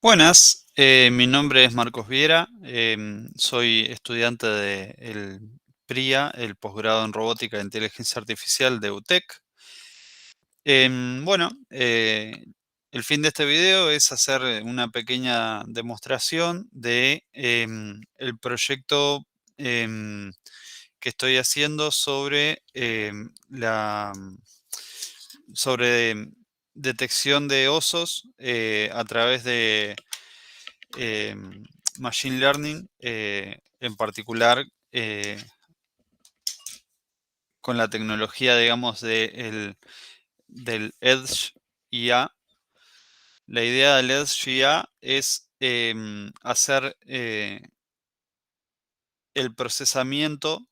Buenas, mi nombre es Marcos Viera, soy estudiante del PRIA, el posgrado en Robótica e Inteligencia Artificial de UTEC. Bueno, el fin de este video es hacer una pequeña demostración de el proyecto que estoy haciendo sobre sobre detección de osos a través de em, Machine Learning, en particular con la tecnología, digamos, del Edge IA. La idea del Edge IA es hacer el procesamiento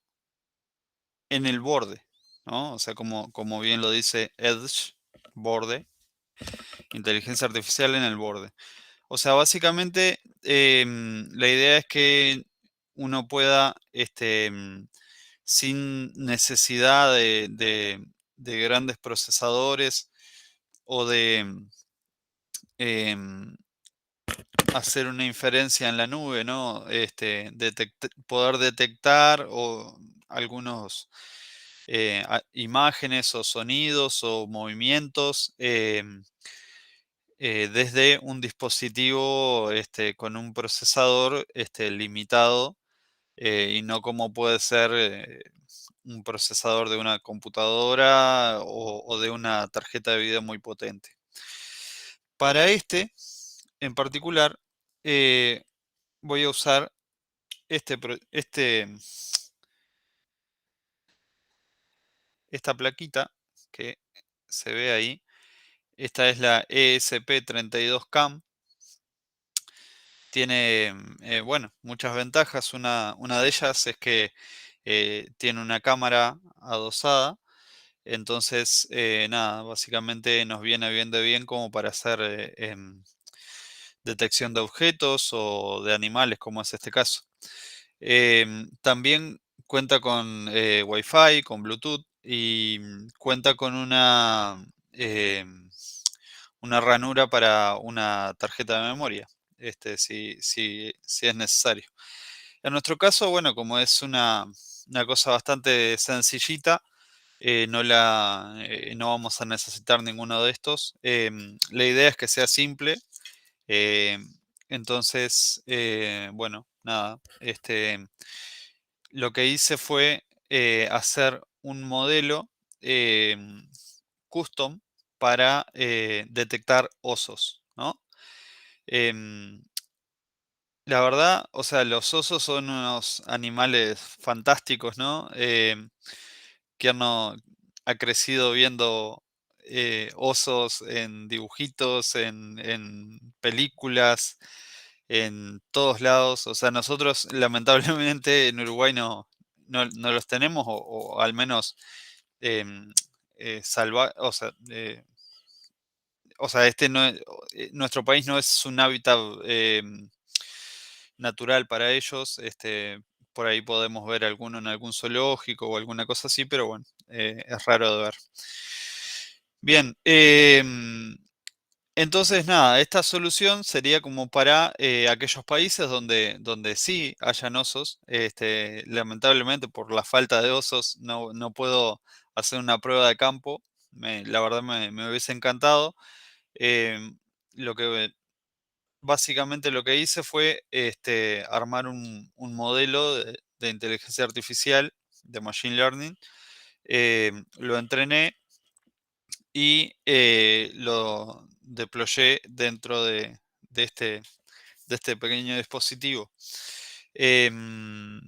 en el borde, ¿no? O sea, como bien lo dice Edge, borde, inteligencia artificial en el borde. O sea, básicamente la idea es que uno pueda, sin necesidad de grandes procesadores o de em, hacer una inferencia en la nube, ¿no? Poder detectar o algunos imágenes o sonidos o movimientos desde un dispositivo con un procesador limitado y no como puede ser un procesador de una computadora o de una tarjeta de video muy potente. Para en particular, eh, voy a usar esta plaquita que se ve ahí. Esta es la ESP32CAM. Tiene, bueno, muchas ventajas. Una de ellas es que tiene una cámara adosada. Entonces, nada, básicamente nos viene bien de bien como para hacer detección de objetos o de animales, como es este caso. También cuenta con Wi-Fi, con Bluetooth y cuenta con una ranura para una tarjeta de memoria, si es necesario. En nuestro caso, bueno, como es una cosa bastante sencillita, no vamos a necesitar ninguno de estos. La idea es que sea simple. em, entonces, bueno, nada. Lo que hice fue hacer un modelo custom para detectar osos, ¿no? Em, la verdad, o sea, los osos son unos animales fantásticos, ¿no? ¿Quién no ha crecido viendo osos en dibujitos, en películas, en todos lados? O sea, nosotros lamentablemente en Uruguay no los tenemos, o al menos em, o sea, nuestro país no es un hábitat natural para ellos. Por ahí podemos ver alguno en algún zoológico o alguna cosa así, pero bueno, es raro de ver. Bien, entonces nada, esta solución sería como para aquellos países donde sí hayan osos. Lamentablemente por la falta de osos no puedo hacer una prueba de campo. La verdad me hubiese encantado. Em, lo que Básicamente lo que hice fue armar un modelo de inteligencia artificial, de Machine Learning. Lo entrené y lo deployé dentro de este, de este pequeño dispositivo. Em,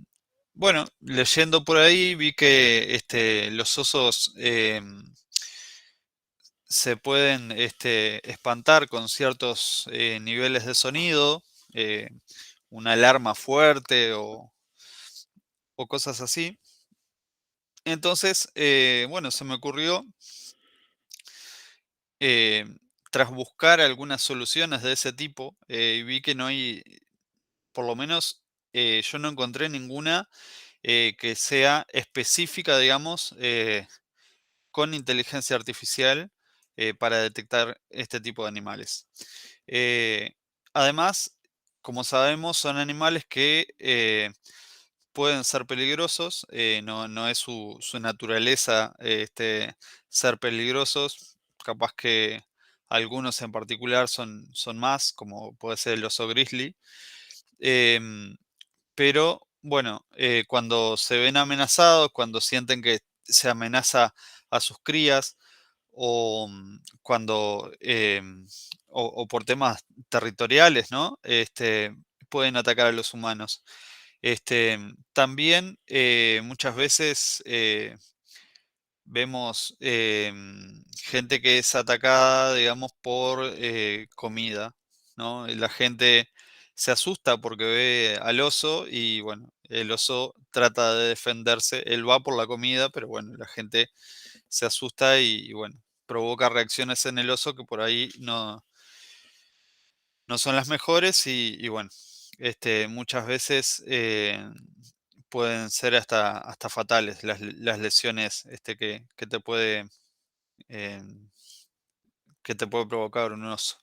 bueno, leyendo por ahí vi que los osos se pueden espantar con ciertos niveles de sonido, eh, una alarma fuerte o cosas así. Entonces, bueno, se me ocurrió, eh, tras buscar algunas soluciones de ese tipo, y vi que no hay, por lo menos yo no encontré ninguna que sea específica, digamos, con inteligencia artificial para detectar este tipo de animales. Eh, además, como sabemos, son animales que pueden ser peligrosos, no es su naturaleza ser peligrosos, capaz que algunos en particular son más, como puede ser el oso grizzly. em, pero bueno, cuando se ven amenazados, cuando sienten que se amenaza a sus crías, o cuando, o por temas territoriales, ¿no? Pueden atacar a los humanos. También muchas veces vemos gente que es atacada, digamos, por comida, ¿no? Y la gente se asusta porque ve al oso y bueno, el oso trata de defenderse, él va por la comida, pero bueno, la gente se asusta y bueno, provoca reacciones en el oso que por ahí no son las mejores y bueno, muchas veces pueden ser hasta fatales las lesiones eh, que te puede provocar un oso.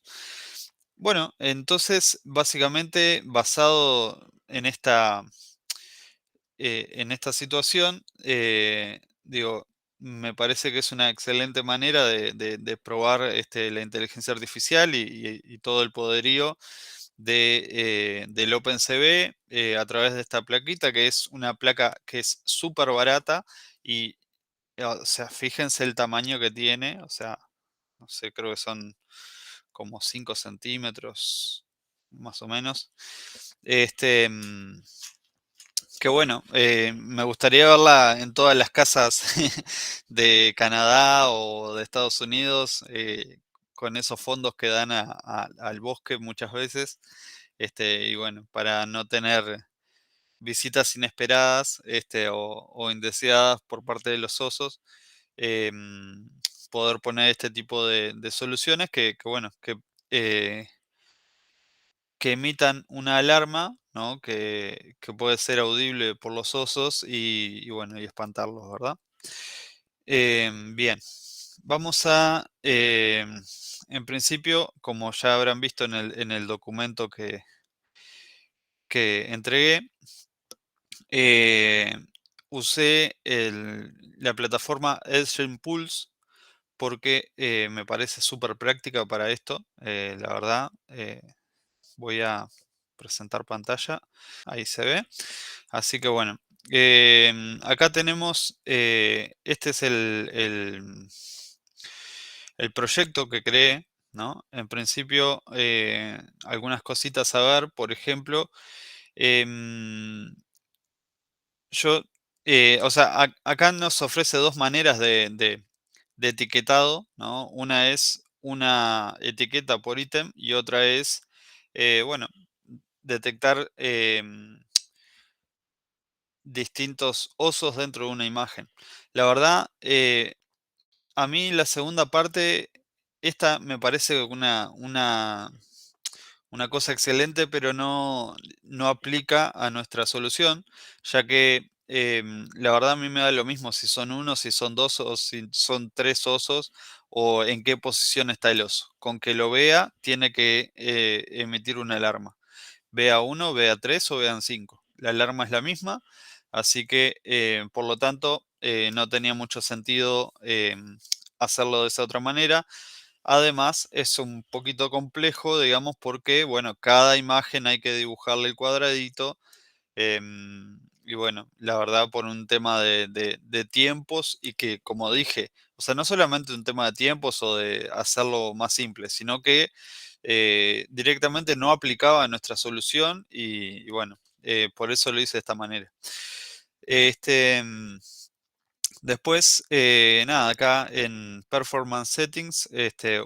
Bueno, entonces básicamente basado en esta situación, digo, me parece que es una excelente manera de probar la inteligencia artificial y todo el poderío del OpenCV a través de esta plaquita, que es una placa que es súper barata y, o sea, fíjense el tamaño que tiene, o sea, no sé, creo que son como 5 centímetros, más o menos. Este, mm, que bueno, me gustaría verla en todas las casas de Canadá o de Estados Unidos, con esos fondos que dan al bosque muchas veces. Y bueno, para no tener visitas inesperadas, o indeseadas por parte de los osos, em, poder poner este tipo de soluciones bueno, eh, que emitan una alarma, ¿no? Que puede ser audible por los osos y bueno, y espantarlos, ¿verdad? Bien, vamos en principio, como ya habrán visto en el documento que entregué, eh, usé la plataforma Edge Pulse porque me parece súper práctica para esto, la verdad. Voy a presentar pantalla, ahí se ve. Así que bueno, acá tenemos, este es el proyecto que creé, ¿no? En principio, algunas cositas a ver, por ejemplo, em, yo, o sea, acá nos ofrece dos maneras de etiquetado, ¿no? Una es una etiqueta por ítem y otra es, bueno, detectar distintos osos dentro de una imagen. La verdad, a mí la segunda parte, esta me parece una cosa excelente, pero no aplica a nuestra solución, ya que la verdad a mí me da lo mismo si son uno, si son dos o si son tres osos o en qué posición está el oso. Con que lo vea, tiene que emitir una alarma. Vea uno, vea tres o vean cinco. La alarma es la misma, así que por lo tanto no tenía mucho sentido hacerlo de esa otra manera. Además, es un poquito complejo, digamos, porque, bueno, cada imagen hay que dibujarle el cuadradito. Y bueno, la verdad, por un tema de tiempos y que, como dije, o sea, no solamente un tema de tiempos o de hacerlo más simple, sino que directamente no aplicaba a nuestra solución y bueno, por eso lo hice de esta manera. Este. Después, nada, acá en Performance Settings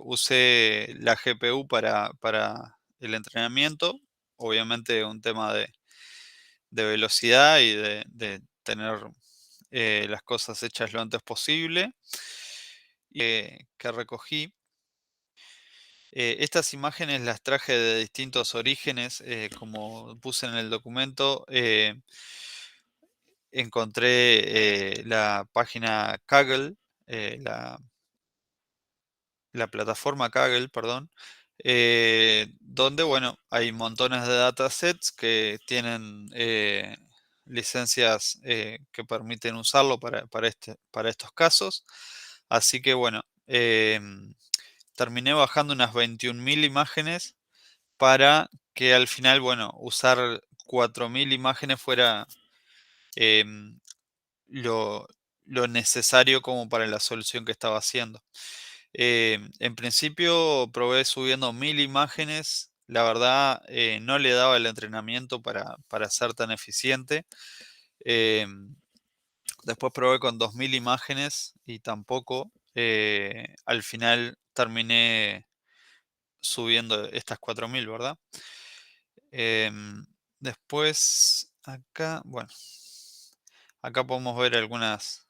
usé la GPU para el entrenamiento. Obviamente un tema de velocidad y de tener las cosas hechas lo antes posible. Que recogí. Estas imágenes las traje de distintos orígenes, como puse en el documento. Encontré la página Kaggle, la plataforma Kaggle, perdón, donde, bueno, hay montones de datasets que tienen licencias que permiten usarlo para estos casos. Así que, bueno, terminé bajando unas 21.000 imágenes para que al final, bueno, usar 4.000 imágenes fuera em, lo, lo necesario como para la solución que estaba haciendo. En principio probé subiendo 1.000 imágenes. La verdad, no le daba el entrenamiento para ser tan eficiente. Em, Después probé con 2.000 imágenes y tampoco. Al final terminé subiendo estas 4.000, ¿verdad? Em, Después, acá, bueno, acá podemos ver algunas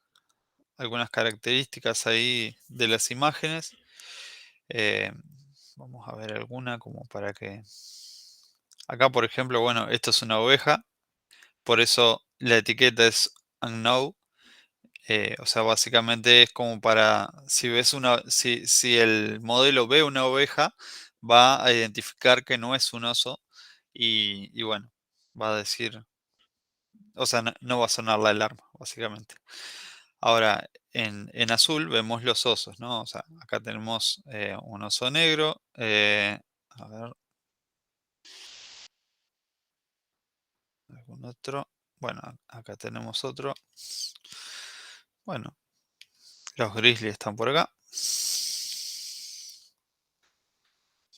características ahí de las imágenes. Eh, Vamos a ver alguna como para que... Acá, por ejemplo, bueno, esto es una oveja, por eso la etiqueta es unknown. O sea, básicamente es como para, si el modelo ve una oveja, va a identificar que no es un oso y bueno, va a decir, o sea, no va a sonar la alarma, básicamente. Ahora, en azul vemos los osos, ¿no? O sea, acá tenemos un oso negro. A ver, algún otro. Bueno, acá tenemos otro. Bueno, los grizzlies están por acá.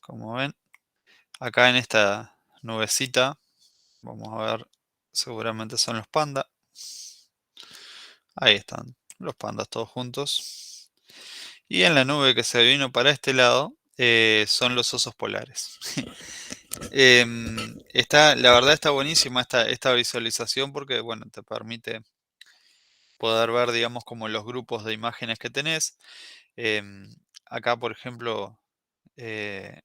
Como ven, acá en esta nubecita, vamos a ver, seguramente son los pandas. Ahí están, los pandas todos juntos. Y en la nube que se vino para este lado, son los osos polares. La verdad está buenísima esta visualización porque, bueno, te permite poder ver, digamos, como los grupos de imágenes que tenés. Em, Acá, por ejemplo, eh,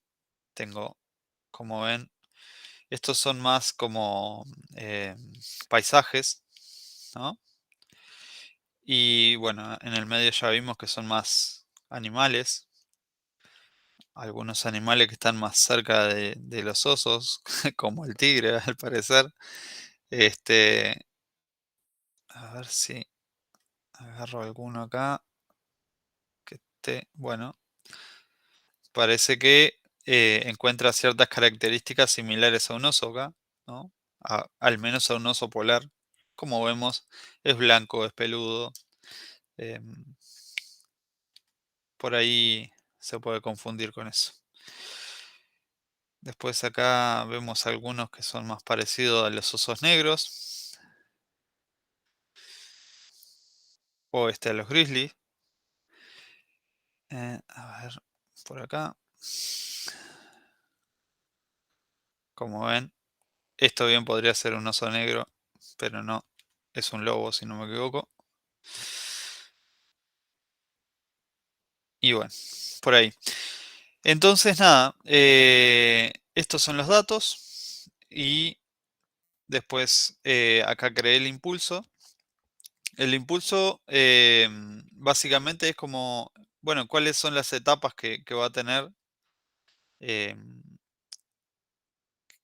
tengo, como ven, estos son más como paisajes, ¿no? Y bueno, en el medio ya vimos que son más animales, algunos animales que están más cerca de los osos, como el tigre, al parecer. Este, a ver si agarro alguno acá que esté, bueno, parece que encuentra ciertas características similares a un oso acá, ¿no? Al menos a un oso polar. Como vemos, es blanco, es peludo. em, por ahí se puede confundir con eso. Después acá vemos algunos que son más parecidos a los osos negros o a los grizzlies. A ver, por acá. Como ven, esto bien podría ser un oso negro, pero no, es un lobo si no me equivoco. Y bueno, por ahí. Entonces, nada, estos son los datos y después acá creé el impulso. El impulso básicamente es como, bueno, cuáles son las etapas que va a tener, em,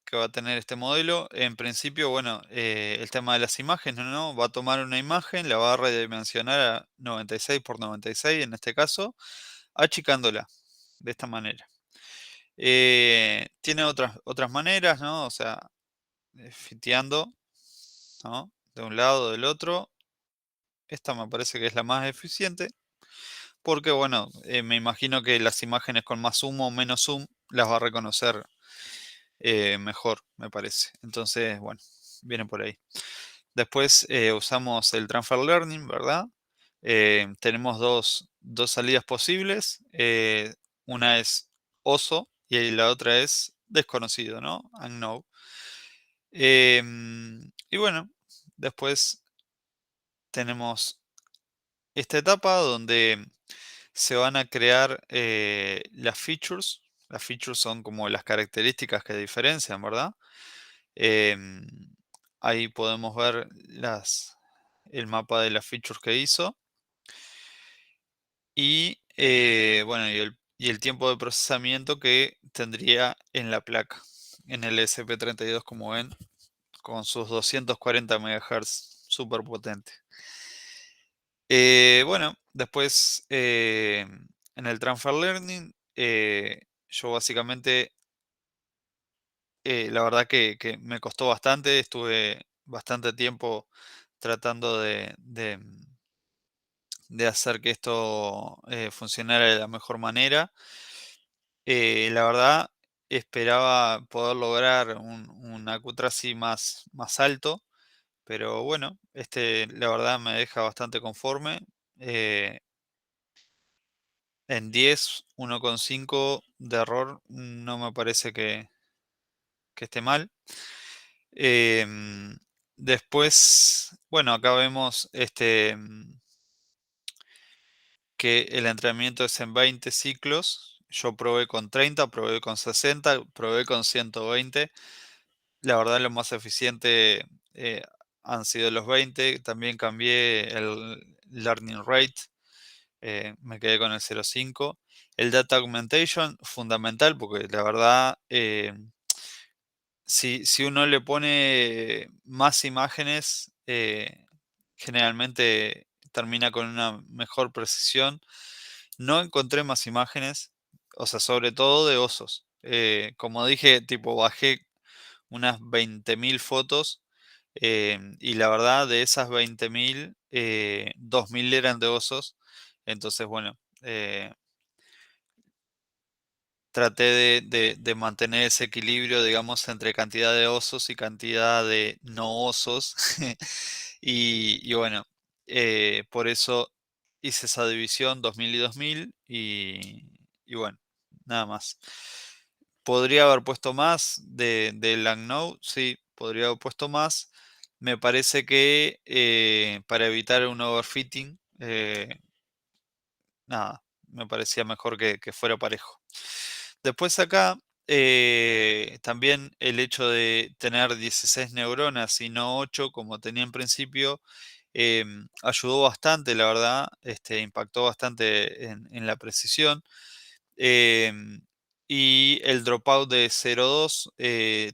que va a tener este modelo. En principio, bueno, el tema de las imágenes, ¿no? Va a tomar una imagen, la va a redimensionar a 96 por 96 en este caso, achicándola de esta manera. Tiene otras maneras, ¿no? O sea, fiteando, ¿no? De un lado, del otro. Esta me parece que es la más eficiente porque, bueno, me imagino que las imágenes con más zoom o menos zoom las va a reconocer mejor, me parece. Entonces, bueno, viene por ahí. Después usamos el Transfer Learning, ¿verdad? Tenemos dos salidas posibles. Una es oso y la otra es desconocido, ¿no? Unknown. Y bueno, después tenemos esta etapa donde se van a crear las features. Las features son como las características que diferencian, ¿verdad? Em, Ahí podemos ver el mapa de las features que hizo. Y bueno, y el tiempo de procesamiento que tendría en la placa, en el SP32, como ven, con sus 240 MHz, súper potente. Bueno, después en el Transfer Learning, yo básicamente, la verdad que me costó bastante, estuve bastante tiempo tratando de hacer que esto funcionara de la mejor manera. La verdad, esperaba poder lograr un Acutrasi más alto, pero bueno, la verdad me deja bastante conforme. Eh, en 10, 1,5 de error no me parece que esté mal. Em, Después, bueno, acá vemos que el entrenamiento es en 20 ciclos. Yo probé con 30, probé con 60, probé con 120. La verdad, lo más eficiente eh, han sido los 20. También cambié el learning rate. Me quedé con el 0,5. El data augmentation, fundamental, porque la verdad, si uno le pone más imágenes, generalmente termina con una mejor precisión. No encontré más imágenes, o sea, sobre todo de osos. Como dije, tipo, bajé unas 20.000 fotos, y la verdad, de esas 20.000, 2.000 eran de osos. Entonces, bueno, traté de mantener ese equilibrio, digamos, entre cantidad de osos y cantidad de no osos. Y bueno, por eso hice esa división 2000 y 2000 y bueno, nada más. ¿Podría haber puesto más de Langnau? Sí, podría haber puesto más. Me parece que para evitar un overfitting, nada, me parecía mejor que fuera parejo. Después acá, también el hecho de tener 16 neuronas y no 8 como tenía en principio, ayudó bastante, la verdad, impactó bastante en la precisión. em, y el dropout de 0,2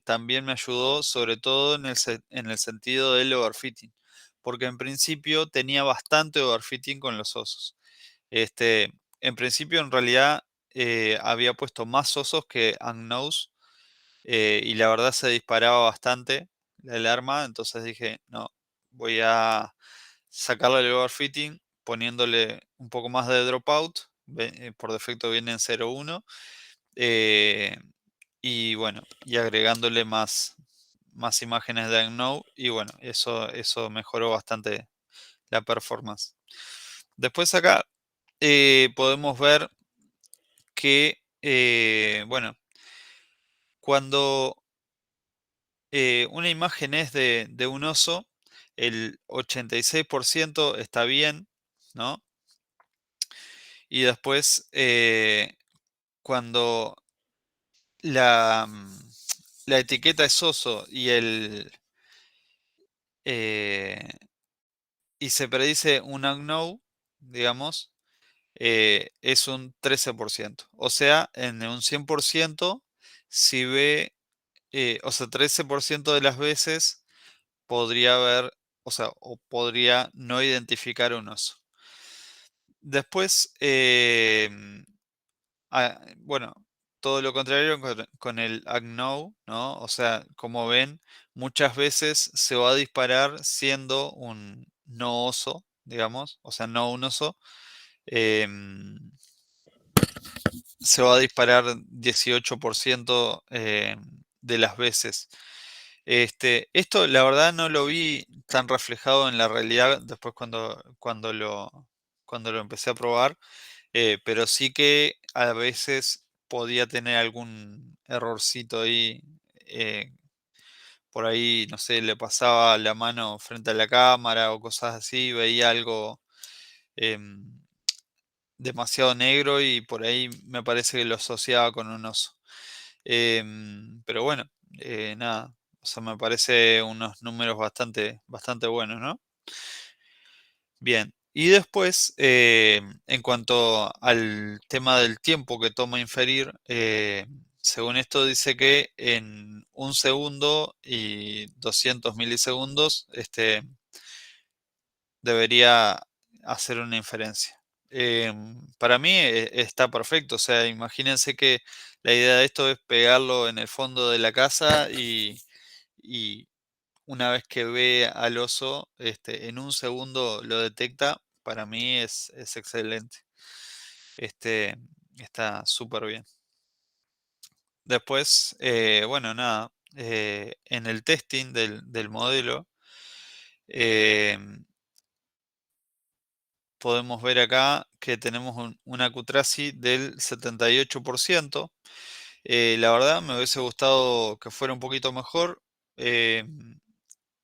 también me ayudó, sobre todo en el sentido del overfitting, porque en principio tenía bastante overfitting con los osos. Este, en principio, en realidad, había puesto más osos que Unknowns, y la verdad se disparaba bastante la alarma, entonces dije, no, voy a sacarle el overfitting poniéndole un poco más de dropout, por defecto viene en 0,1, eh, y bueno, y agregándole más imágenes de Unknown, y bueno, eso mejoró bastante la performance. Después acá podemos ver que, bueno, cuando una imagen es de un oso, el 86% está bien, ¿no? Y después, cuando la, la etiqueta es oso eh, y se predice un unknown, digamos, es un 13%. O sea, en un 100%, si ve, o sea, 13% de las veces podría haber, o sea, o podría no identificar un oso. Después, bueno, todo lo contrario con el Agnou, ¿no? O sea, como ven, muchas veces se va a disparar siendo un no oso, digamos, o sea, no un oso. em, Se va a disparar 18% de las veces. Esto la verdad no lo vi tan reflejado en la realidad después cuando lo empecé a probar, pero sí que a veces podía tener algún errorcito ahí. eh, por ahí, no sé, le pasaba la mano frente a la cámara o cosas así, veía algo em, demasiado negro y por ahí me parece que lo asociaba con un oso. Pero bueno, nada, o sea, me parece unos números bastante buenos, ¿no? Bien, Y después, en cuanto al tema del tiempo que toma inferir, según esto dice que en 1 segundo y 200 milisegundos debería hacer una inferencia. Para mí está perfecto, o sea, imagínense que la idea de esto es pegarlo en el fondo de la casa y una vez que ve al oso, en 1 segundo lo detecta, para mí es excelente. Este, Está súper bien. Después, bueno, nada, en el testing del modelo, em, podemos ver acá que tenemos una accuracy del 78%. La verdad me hubiese gustado que fuera un poquito mejor.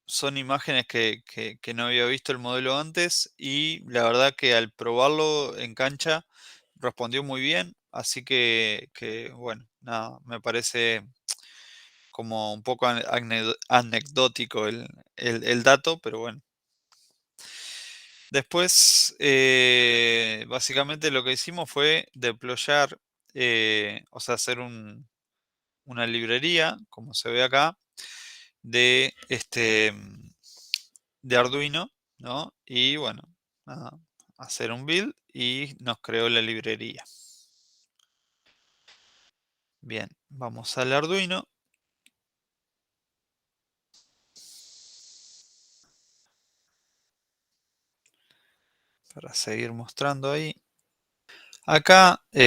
Son imágenes que no había visto el modelo antes y la verdad que al probarlo en cancha respondió muy bien. Así bueno, nada, me parece como un poco anecdótico el dato, pero bueno. Después, básicamente lo que hicimos fue deployar, o sea, hacer una librería, como se ve acá, de, de Arduino, ¿no? Y bueno, nada, hacer un build y nos creó la librería. Bien, vamos al Arduino para seguir mostrando ahí. Acá voy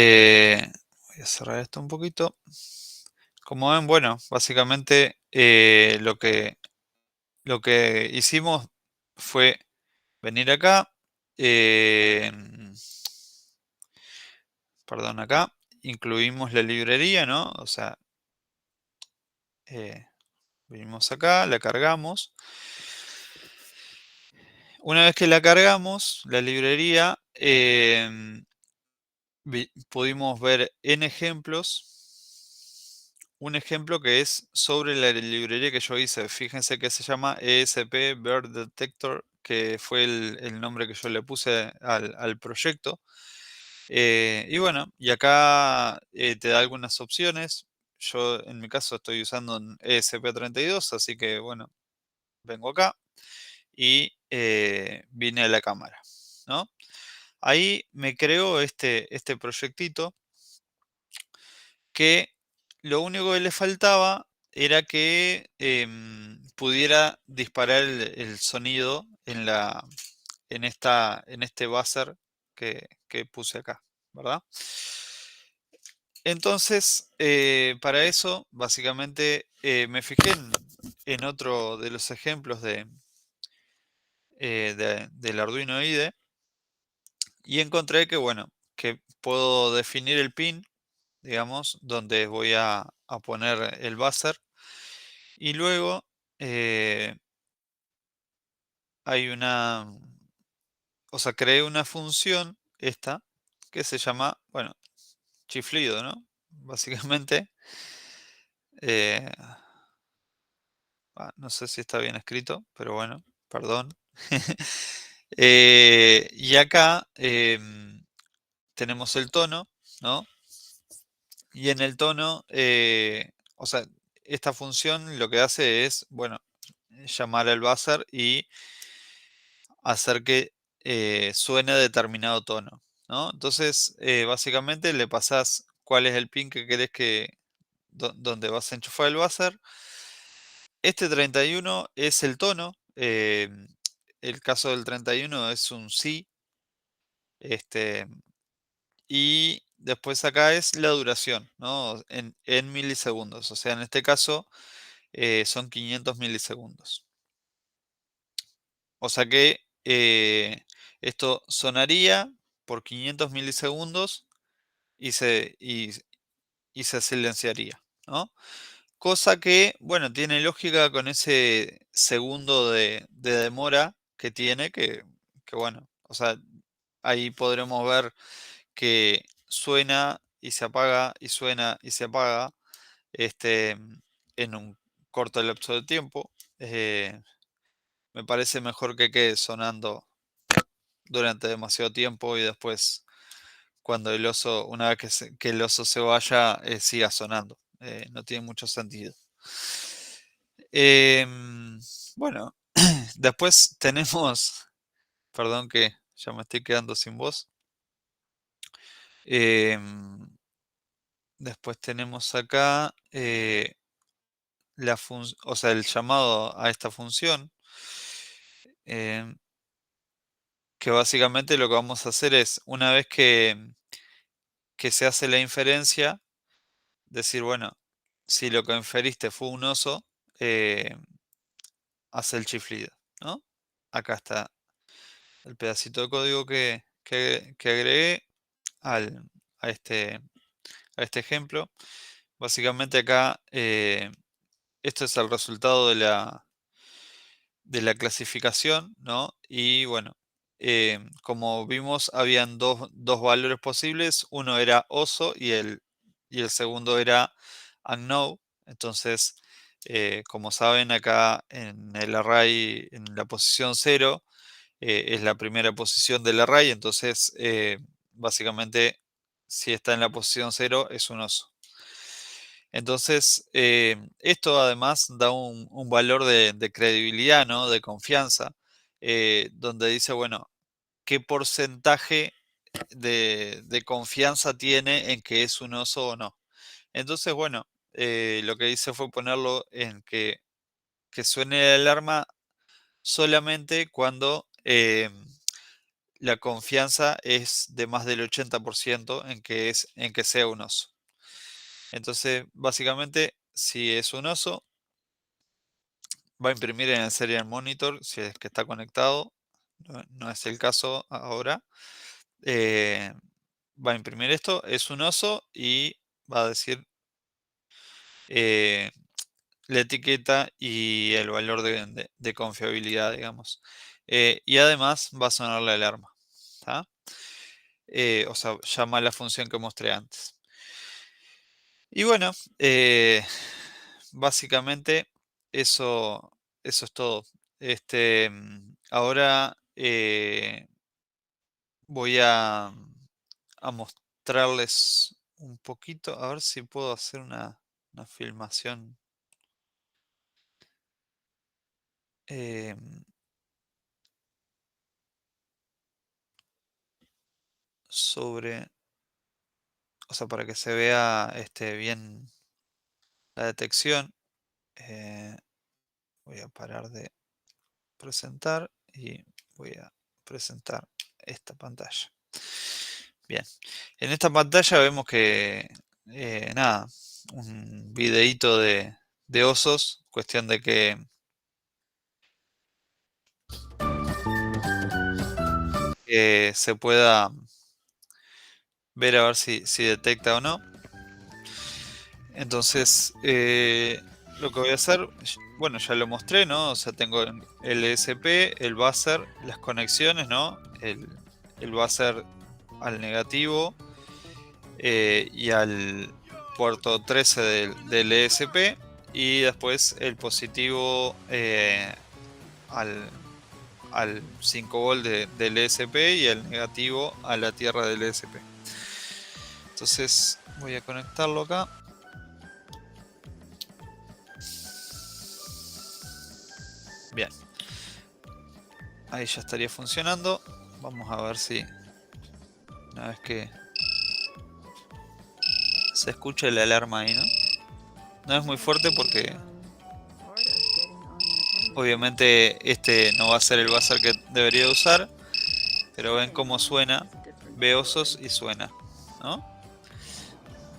a cerrar esto un poquito. Como ven, bueno, básicamente lo que hicimos fue venir acá, eh, perdón, acá, incluimos la librería, ¿no? O sea, eh, venimos acá, la cargamos. Una vez que la cargamos, la librería, pudimos ver en ejemplos. Un ejemplo que es sobre la librería que yo hice. Fíjense que se llama ESP Bird Detector, que fue el nombre que yo le puse al proyecto. Y bueno, y acá te da algunas opciones. Yo en mi caso estoy usando un ESP32, así que bueno, vengo acá y vine a la cámara, ¿no? Ahí me creó este proyectito que lo único que le faltaba era que pudiera disparar el sonido en este buzzer que puse acá, ¿verdad? Entonces, para eso, básicamente, me fijé en otro de los ejemplos del Arduino IDE y encontré que, bueno, que puedo definir el pin, digamos, donde voy a poner el buzzer. Y luego eh, hay o sea, creé una función, esta, que se llama, bueno, chiflido, ¿no? Básicamente, eh, no sé si está bien escrito, pero bueno, perdón. Y acá tenemos el tono, ¿no? Y en el tono, o sea, esta función lo que hace es, bueno, llamar al buzzer y hacer que suene determinado tono, ¿no? Entonces, básicamente le pasás cuál es el pin que querés donde vas a enchufar el buzzer. Este 31 es el tono. El caso del 31 es un si. Este, y después acá es la duración, ¿no? En milisegundos. O sea, en este caso son 500 milisegundos. O sea que esto sonaría por 500 milisegundos y se silenciaría, ¿no? Cosa que, bueno, tiene lógica con ese segundo de demora que tiene, que bueno, o sea, ahí podremos ver que suena y se apaga y suena y se apaga este, en un corto lapso de tiempo. Me parece mejor que quede sonando durante demasiado tiempo y después cuando el oso, una vez que el oso se vaya, siga sonando. No tiene mucho sentido. Em, bueno, después tenemos, perdón que ya me estoy quedando sin voz. Em, Después tenemos acá o sea, el llamado a esta función, em, que básicamente lo que vamos a hacer es, una vez que se hace la inferencia, decir, bueno, si lo que inferiste fue un oso, eh, hace el chiflido, ¿no? Acá está el pedacito de código que agregué al, a este, a este ejemplo. Básicamente acá, esto es el resultado de la clasificación, ¿no? Y bueno, como vimos, habían dos valores posibles. Uno era oso y el segundo era unknown. Entonces, como saben, acá en el array, en la posición 0, es la primera posición del array. Entonces, básicamente, si está en la posición 0, es un oso. Entonces, esto además da un valor de credibilidad, ¿no? De confianza, donde dice, bueno, qué porcentaje de confianza tiene en que es un oso o no. Entonces, bueno, lo que hice fue ponerlo en que suene la alarma solamente cuando la confianza es de más del 80% en que sea un oso. Entonces, básicamente, si es un oso, va a imprimir en el serial monitor si es que está conectado. No es el caso ahora. Eh, Va a imprimir esto, es un oso y va a decir eh, la etiqueta y el valor de confiabilidad, digamos. Y además va a sonar la alarma. ¿Tá? O sea, llama a la función que mostré antes. Y bueno, básicamente eso, eso es todo. Ahora voy a mostrarles un poquito, a ver si puedo hacer una filmación em, sobre, o sea, para que se vea bien la detección. Eh, Voy a parar de presentar y voy a presentar esta pantalla. Bien, en esta pantalla vemos que, nada, un videíto de osos, cuestión de que se pueda ver a ver si detecta o no. Entonces, lo que voy a hacer, bueno, ya lo mostré, ¿no? O sea, tengo el ESP, el buzzer, las conexiones, ¿no? El buzzer al negativo y al puerto 13 del ESP y después el positivo al, al 5 volt del ESP y el negativo a la tierra del ESP. Entonces voy a conectarlo acá. Bien, ahí ya estaría funcionando. Vamos a ver si una vez que se escucha la alarma ahí, ¿no? No es muy fuerte porque obviamente este no va a ser el buzzer que debería usar, pero ven cómo suena, ve osos y suena, ¿no?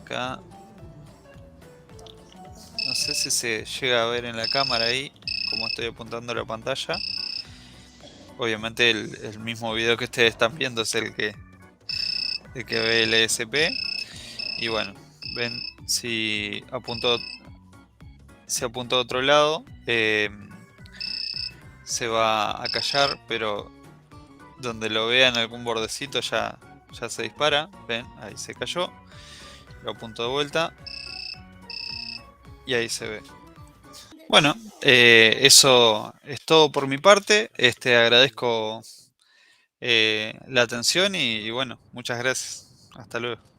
Acá no sé si se llega a ver en la cámara ahí, como estoy apuntando a la pantalla. Obviamente el mismo video que ustedes están viendo es el que ve el ESP. Y bueno, ven si apunto a otro lado, se va a callar, pero donde lo vea en algún bordecito ya se dispara. Ven, ahí se cayó. Lo apunto de vuelta y ahí se ve. Bueno, eso es todo por mi parte. Agradezco la atención y bueno, muchas gracias. Hasta luego.